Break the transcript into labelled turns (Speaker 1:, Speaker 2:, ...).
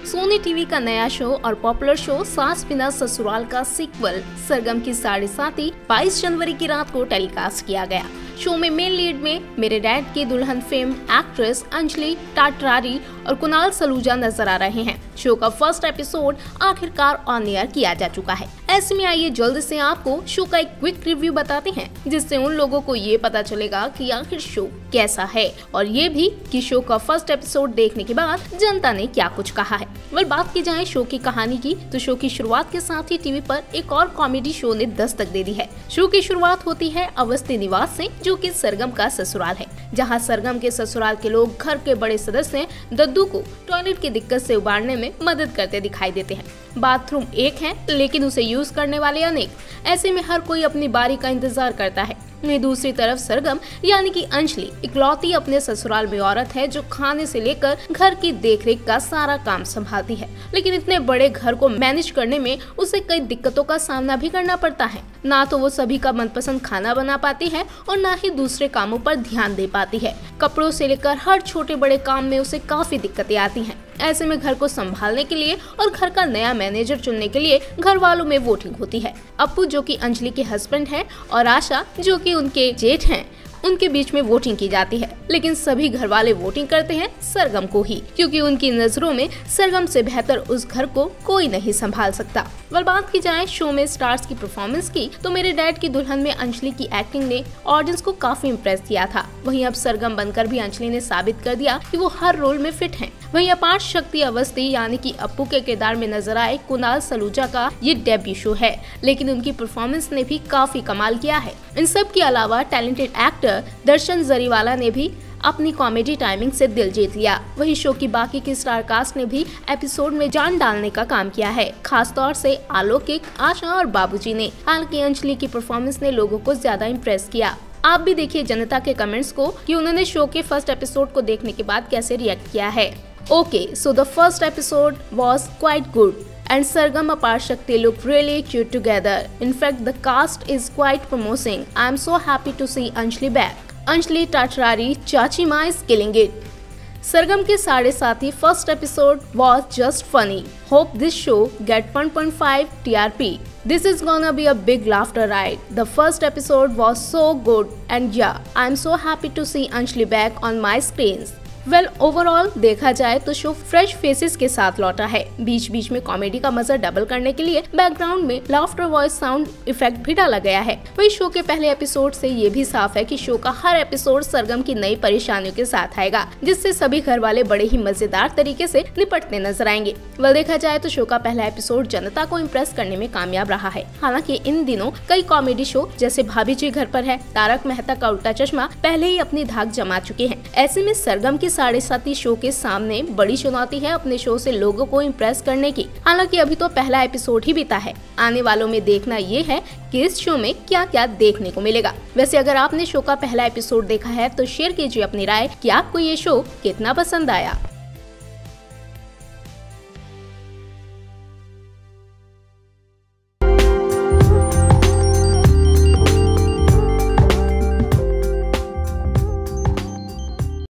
Speaker 1: Sony TV का नया show और पॉपुलर शो सास बिना ससुराल का सीक्वल सरगम की साढ़े साथी 22 जनवरी की रात को टेलीकास्ट किया गया। शो में मेन लीड में मेरे डैड की दुल्हन फेम एक्ट्रेस अंजलि टाटरारी और कुणाल सलूजा नजर आ रहे हैं। शो का फर्स्ट एपिसोड आखिरकार ऑन एयर किया जा चुका है। ऐसे में आइए जल्द से आपको शो का एक क्विक रिव्यू बताते हैं, जिससे उन लोगों को ये पता चलेगा कि आखिर शो कैसा है और ये भी कि शो का फर्स्ट एपिसोड देखने के बाद जनता ने क्या कुछ कहा है। बात की जाए शो की कहानी की, तो शो की शुरुआत के साथ ही टीवी पर एक और कॉमेडी शो ने दस्तक दे दी है। शो की शुरुआत होती है अवस्थी निवास से, जो कि सरगम का ससुराल है, जहां सरगम के ससुराल के लोग घर के बड़े सदस्य दद्दू को टॉयलेट की दिक्कत से उबारने में मदद करते दिखाई देते हैं। बाथरूम एक है, लेकिन उसे यूज करने वाले अनेक। ऐसे में हर कोई अपनी बारी का इंतजार करता है। वहीं दूसरी तरफ सरगम यानी कि अंजलि इकलौती अपने ससुराल में औरत है, जो खाने से लेकर घर की देखरेख का सारा काम संभालती है। लेकिन इतने बड़े घर को मैनेज करने में उसे कई दिक्कतों का सामना भी करना पड़ता है। ना तो वो सभी का मनपसंद खाना बना पाती है और ना ही दूसरे कामों पर ध्यान दे पाती है। कपड़ों से लेकर हर छोटे बड़े काम में उसे काफी दिक्कतें आती हैं। ऐसे में घर को संभालने के लिए और घर का नया मैनेजर चुनने के लिए घर वालों में वोटिंग होती है। अप्पू जो कि अंजलि के हस्बैंड हैं और आशा जो कि उनके जेठ हैं, उनके बीच में वोटिंग की जाती है। लेकिन सभी घर वाले वोटिंग करते हैं सरगम को ही, क्योंकि उनकी नजरों में सरगम से बेहतर उस घर को कोई नहीं संभाल सकता। बात की जाए शो में स्टार्स की परफॉर्मेंस की, तो मेरे डैड की दुल्हन में अंजलि की एक्टिंग ने ऑडियंस को काफी इम्प्रेस किया था। वहीं अब सरगम बनकर भी अंजलि ने साबित कर दिया कि वो हर रोल में फिट हैं। वहीं अपार शक्ति अवस्थी यानी कि अप्पू के किरदार में नजर आए कुणाल सलूजा का ये डेब्यू शो है, लेकिन उनकी परफॉर्मेंस ने भी काफी कमाल किया है। इन सब के अलावा टैलेंटेड एक्टर दर्शन जरीवाला ने भी अपनी कॉमेडी टाइमिंग से दिल जीत लिया। वही शो की बाकी की स्टार कास्ट ने भी एपिसोड में जान डालने का काम किया है, खास तौर से आलोकिक, आशा और बाबूजी ने। हालांकि अंजलि की परफॉर्मेंस ने लोगों को ज्यादा इम्प्रेस किया। आप भी देखिए जनता के कमेंट्स को कि उन्होंने शो के फर्स्ट एपिसोड को देखने के बाद कैसे रिएक्ट किया है। Okay, so the first episode was quite good and Sargam apart Shakti look really cute together. In fact, the cast is quite promising. I am so happy to see Anjali back. Anjali Tatrari, Chachi Ma is killing it. सरगम के साढ़े साथी first episode was just funny. Hope this show get 1.5 TRP. This is gonna be a big laughter ride. The first episode was so good and yeah, I'm so happy to see Anjali back on my screens. Overall देखा जाए तो show fresh faces के साथ लौटा है। बीच बीच में comedy का मजा डबल करने के लिए बैकग्राउंड में लाफ्टर वॉइस साउंड इफेक्ट भी डाला गया है। वही शो के पहले एपिसोड से ये भी साफ है कि शो का हर एपिसोड सरगम की नई परेशानियों के साथ आएगा, जिससे सभी घर वाले बड़े ही मजेदार तरीके से निपटते नजर आएंगे। देखा जाए तो शो का पहला एपिसोड जनता को इम्प्रेस करने में कामयाब रहा है। हालांकि इन दिनों कई कॉमेडी शो जैसे भाभी जी घर पर है, तारक मेहता का उल्टा चश्मा पहले ही अपनी धाक जमा चुके हैं। ऐसे में सरगम की साढ़े साथी शो के सामने बड़ी चुनौती है अपने शो से लोगों को इम्प्रेस करने की। हालांकि अभी तो पहला एपिसोड ही बीता है। आने वालों में देखना ये है कि इस शो में क्या क्या देखने को मिलेगा। वैसे अगर आपने शो का पहला एपिसोड देखा है तो शेयर कीजिए अपनी राय कि आपको ये शो कितना पसंद आया।